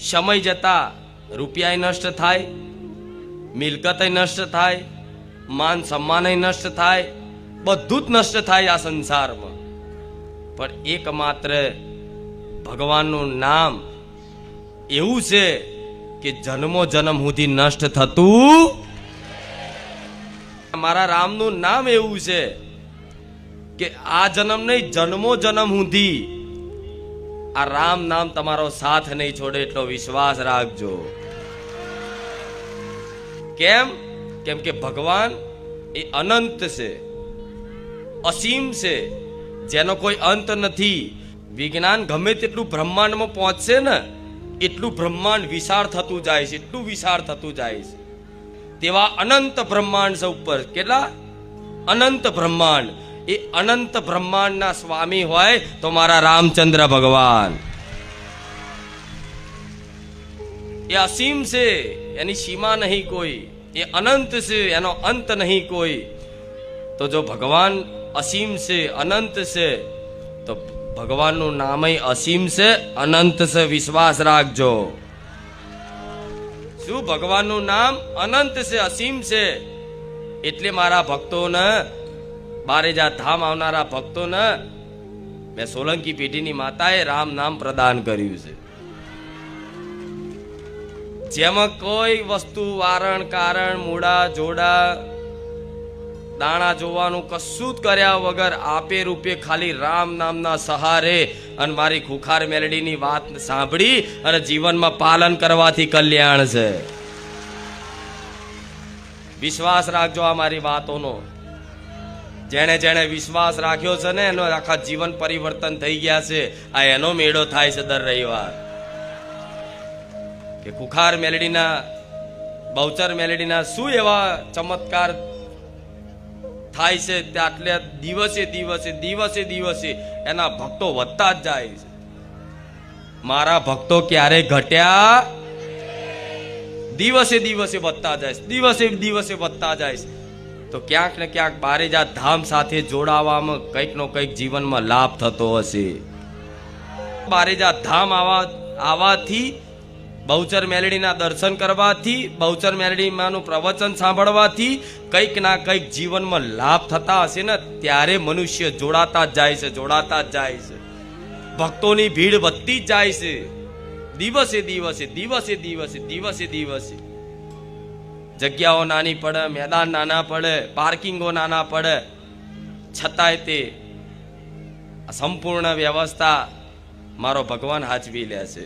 સમય જતા રૂપિયા નષ્ટ થાય, મિલકત નષ્ટ થાય, માન સન્માન નષ્ટ થાય, બધું જ નષ્ટ થાય આ સંસારમાં. પણ એકમાત્ર ભગવાનનું નામ એવું છે કે જન્મો જન્મ સુધી નષ્ટ થતું. મારા રામનું નામ એવું છે કે આ જન્મ નહીં, જન્મો જન્મ સુધી આ રામ નામ તમારો સાથ નહીં છોડે, એટલો વિશ્વાસ રાખજો. કેમ? કેમ કે ભગવાન એ અનંત છે, અસીમ છે, જેનો કોઈ અંત નથી. વિજ્ઞાન ગમે તેટલું બ્રહ્માંડમાં પહોંચશે ને એટલું બ્રહ્માંડ વિશાળ થતું જાય છે, એટલું વિશાળ થતું જાય છે. તેવા અનંત બ્રહ્માંડ છે ઉપર. કેટલા અનંત બ્રહ્માંડ! એ અનંત બ્રહ્માંડના સ્વામી હોય તો મારા રામચંદ્ર ભગવાન. એ અસીમ છે, એની સીમા નહીં કોઈ. એ અનંત છે, એનો અંત નહીં કોઈ. તો જો ભગવાન અસીમ છે, અનંત છે, તો ભગવાનનું નામ અસીમ છે, અનંત છે. વિશ્વાસ રાખજો. શું? ભગવાનનું નામ અનંત છે, અસીમ છે. એટલે મારા ભક્તોને, બારેજા ધામ આવનારા ભક્તોને મેં સોલંકી પેઢીની માતાએ રામ નામ પ્રદાન કર્યું છે. જેમાં કોઈ વસ્તુ વારણ કારણ મૂડા જોડા દાણા જોવાનું કશું જ કર્યા વગર આપે રૂપે ખાલી રામ નામના સહારે અને મારી ખુખાર મેલડીની વાત સાંભળી અને જીવનમાં પાલન કરવાથી કલ્યાણ છે. વિશ્વાસ રાખજો આ મારી વાતોનો. જેણે જેણે વિશ્વાસ રાખ્યો છે ને એનો આખા જીવન પરિવર્તન થઈ ગયા છે. આ એનો મેળો થાય છે દર રવિવાર. કે ખુખાર મેલડીના, બહુચર મેલડીના શું એવા ચમત્કાર થાય છે, એટલે દિવસે દિવસે દિવસે દિવસે એના ભક્તો વધતા જ જાય છે. મારા ભક્તો ક્યારે ઘટ્યા? દિવસે દિવસે વધતા જાય છે, દિવસે દિવસે વધતા જાય છે. તો ક્યાંક ને ક્યાંક બારેજા ધામ સાથે જોડાવામાં કંઈક નો કંઈક જીવનમાં લાભ થતો હશે. બારેજા ધામ આવાથી, બહુચર મેલડીના દર્શન કરવાથી, બહુચર મેલડી માનું પ્રવચન સાંભળવાથી કંઈક ના કંઈક જીવનમાં લાભ થતા હશે ને, ત્યારે મનુષ્ય જોડાતા જ જાય છે, જોડાતા જ જાય છે. ભક્તોની ભીડ વધતી જ જાય છે દિવસે દિવસે દિવસે દિવસે દિવસે દિવસે. જગ્યાઓ નાની પડે, મેદાન નાના પડે, પાર્કિંગો નાના પડે, છતાંય તે સંપૂર્ણ વ્યવસ્થા મારો ભગવાન હાચવી લે છે.